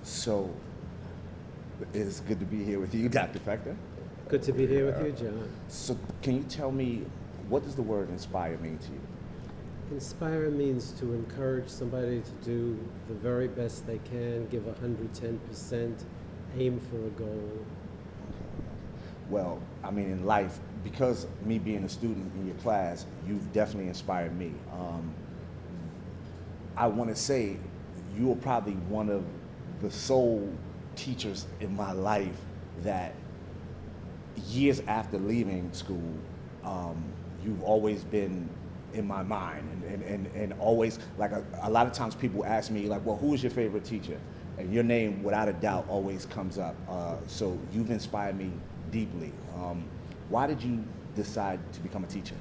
So it's good to be here with you, Dr. Fecther. Good to be here with you, John. So can you tell me, what does the word inspire mean to you? Inspire means to encourage somebody to do the very best they can, give 110%, aim for a goal. Well, I mean, in life, because me being a student in your class, you've definitely inspired me. I want to say you were probably one of the sole teachers in my life that years after leaving school, you've always been in my mind, and always, like, a lot of times people ask me, like, well, who is your favorite teacher? And your name, without a doubt, always comes up. So you've inspired me deeply. Why did you decide to become a teacher?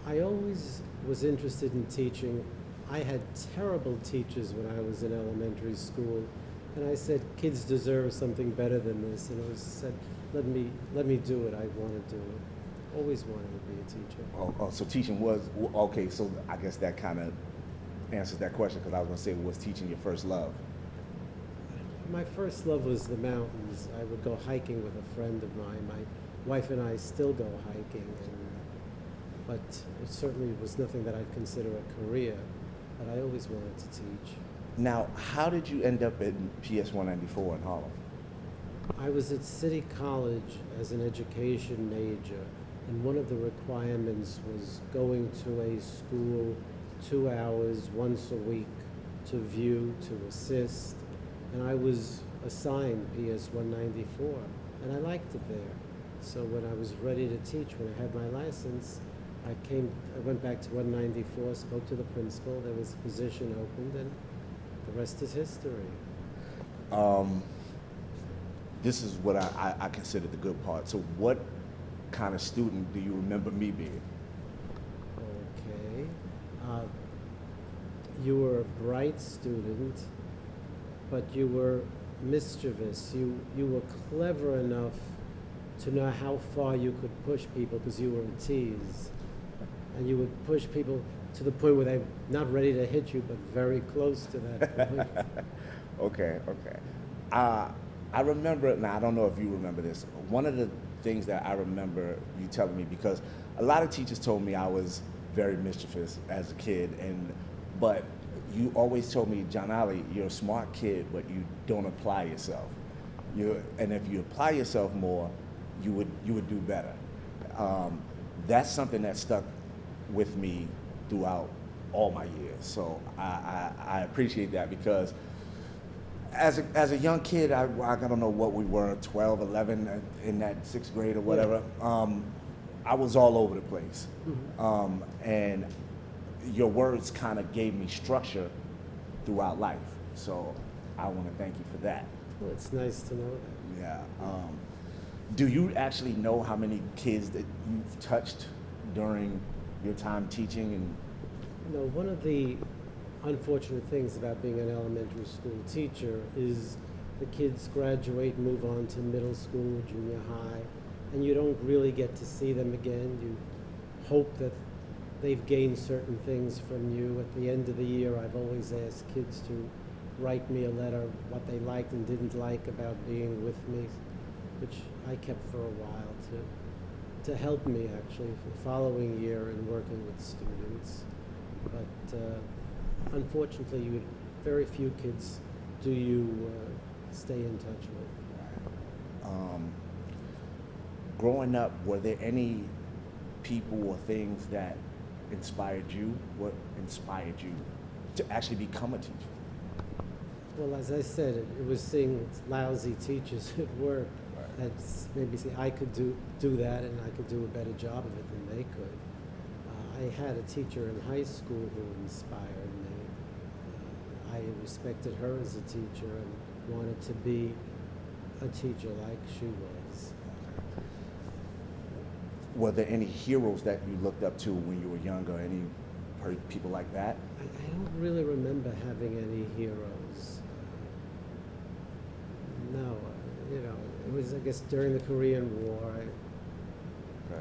I always was interested in teaching. I had terrible teachers when I was in elementary school, and I said, kids deserve something better than this, and I said, let me do it. I want to do it. Always wanted to be a teacher. So teaching was, okay, so I guess that kind of answers that question, because I was going to say, was teaching your first love? My first love was the mountains. I would go hiking with a friend of mine. My wife and I still go hiking, but it certainly was nothing that I'd consider a career, but I always wanted to teach. Now, how did you end up in PS 194 in Harlem? I was at City College as an education major, and one of the requirements was going to a school 2 hours once a week to view, to assist, and I was assigned PS 194, and I liked it there. So when I was ready to teach, when I had my license, I went back to 194, spoke to the principal, there was a position opened, and the rest is history. This is what I consider the good part. So what kind of student do you remember me being? Okay. You were a bright student, but you were mischievous. You were clever enough to know how far you could push people, because you were a tease. And you would push people to the point where they're not ready to hit you, but very close to that point. Okay. I remember, now I don't know if you remember this, one of the things that I remember you telling me, because a lot of teachers told me I was very mischievous as a kid, but you always told me, John Ali, you're a smart kid, but you don't apply yourself. And if you apply yourself more, you would do better. That's something that stuck with me throughout all my years. So I appreciate that, because as a young kid, I don't know what we were, 12, 11, in that 6th grade or whatever, I was all over the place. Mm-hmm. And your words kind of gave me structure throughout life. So I want to thank you for that. Well, it's nice to know that. Yeah. Do you actually know how many kids that you've touched during your time teaching? And you know, one of the unfortunate things about being an elementary school teacher is the kids graduate, move on to middle school, junior high, and you don't really get to see them again. You hope that they've gained certain things from you. At the end of the year, I've always asked kids to write me a letter, what they liked and didn't like about being with me, which I kept for a while to help me actually for the following year in working with students. But unfortunately, very few kids do you stay in touch with. Growing up, were there any people or things that inspired you? What inspired you to actually become a teacher? Well, as I said, it was seeing lousy teachers at work that's maybe say I could do that, and I could do a better job of it than they could. I had a teacher in high school who inspired me. I respected her as a teacher and wanted to be a teacher like she was. Were there any heroes that you looked up to when you were younger? Any people like that? I don't really remember having any heroes. No, it was, I guess, during the Korean War,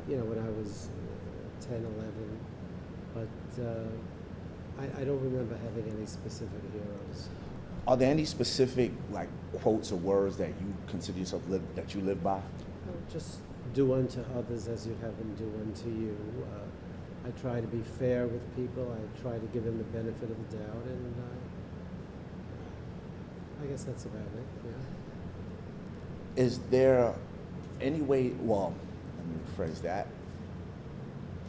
when I was 10, 11, but I don't remember having any specific heroes. Are there any specific like quotes or words that you consider yourself that you live by? Just do unto others as you have them do unto you. I try to be fair with people. I try to give them the benefit of the doubt, and I guess that's about it. Yeah. Is there any way? Well, let me rephrase that.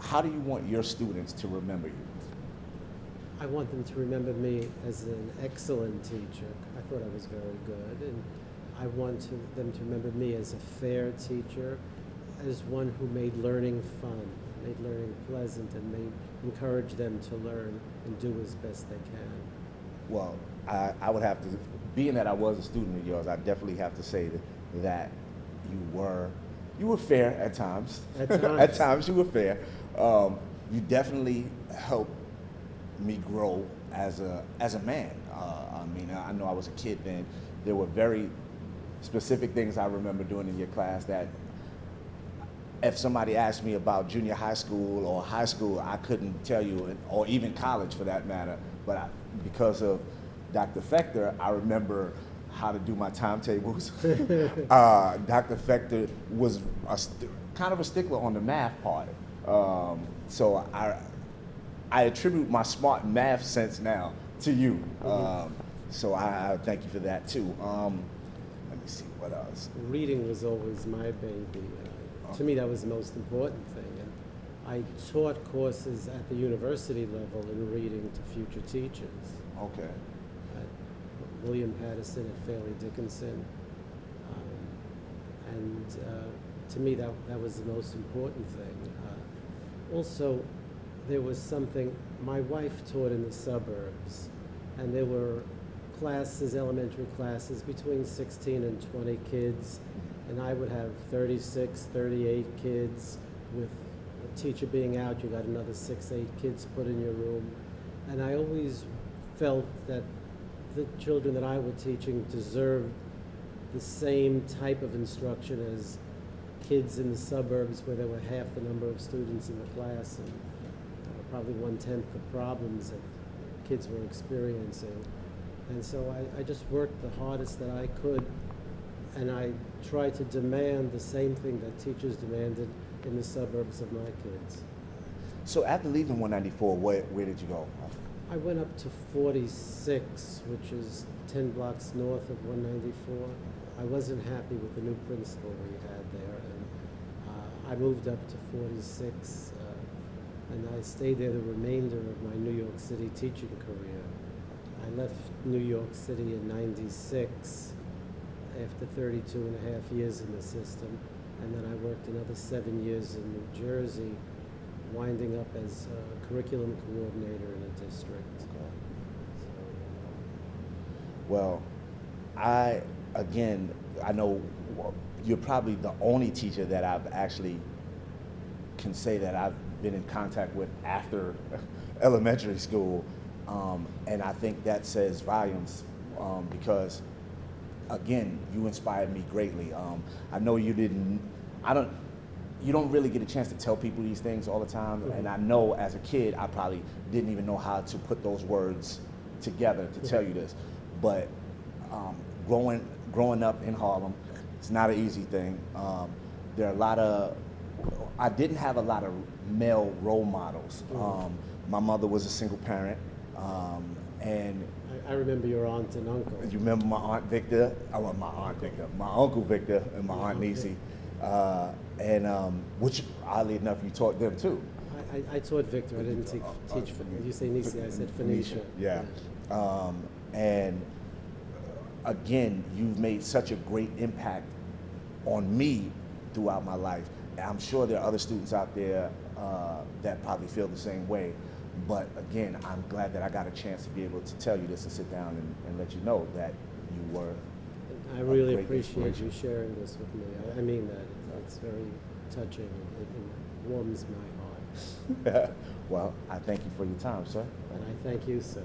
How do you want your students to remember you? I want them to remember me as an excellent teacher. I thought I was very good, and I want them to remember me as a fair teacher, as one who made learning fun, made learning pleasant, and encourage them to learn and do as best they can. Well, I would have to, being that I was a student of yours, I definitely have to say that you were fair at times. At times. At times you were fair. You definitely helped me grow as a man. I mean, I know I was a kid then. There were very specific things I remember doing in your class that if somebody asked me about junior high school or high school, I couldn't tell you, or even college for that matter. But because of Dr. Fecther, I remember how to do my timetables. Dr. Fecther was kind of a stickler on the math part. So I attribute my smart math sense now to you. So I thank you for that too. Let me see, what else? Reading was always my baby. To me, that was the most important thing. And I taught courses at the university level in reading to future teachers. Okay. At William Patterson, at Fairleigh Dickinson. And to me, that was the most important thing. Also, there was something, my wife taught in the suburbs, and there were classes, elementary classes, between 16 and 20 kids, and I would have 36, 38 kids. With a teacher being out, you got another 6, 8 kids put in your room. And I always felt that the children that I was teaching deserved the same type of instruction as kids in the suburbs, where there were half the number of students in the class and probably 1/10 the problems that kids were experiencing. And so I just worked the hardest that I could, and I tried to demand the same thing that teachers demanded in the suburbs of my kids. So after leaving 194, where did you go? I went up to 46, which is 10 blocks north of 194. I wasn't happy with the new principal we had there, and I moved up to 46, and I stayed there the remainder of my New York City teaching career. I left New York City in '96 after 32 and a half years in the system, and then I worked another 7 years in New Jersey, winding up as a curriculum coordinator in a district. Well, I know you're probably the only teacher that I've actually can say that I've been in contact with after elementary school, and I think that says volumes, because again, you inspired me greatly. I know you don't really get a chance to tell people these things all the time, and I know as a kid I probably didn't even know how to put those words together to tell you this, but growing up in Harlem, it's not an easy thing. There are I didn't have a lot of male role models. My mother was a single parent, and I remember your aunt and uncle. you remember my Aunt Victor? My Uncle Victor and my Aunt Niecy, which oddly enough you taught them too. I taught Victor. I didn't teach. You say Niecy, I said Phoenicia. Yeah. And again, you've made such a great impact on me throughout my life. I'm sure there are other students out there that probably feel the same way. But again, I'm glad that I got a chance to be able to tell you this and sit down and let you know that you were. I really appreciate you sharing this with me. I mean that. It's very touching. It warms my heart. Well, I thank you for your time, sir. And I thank you, sir.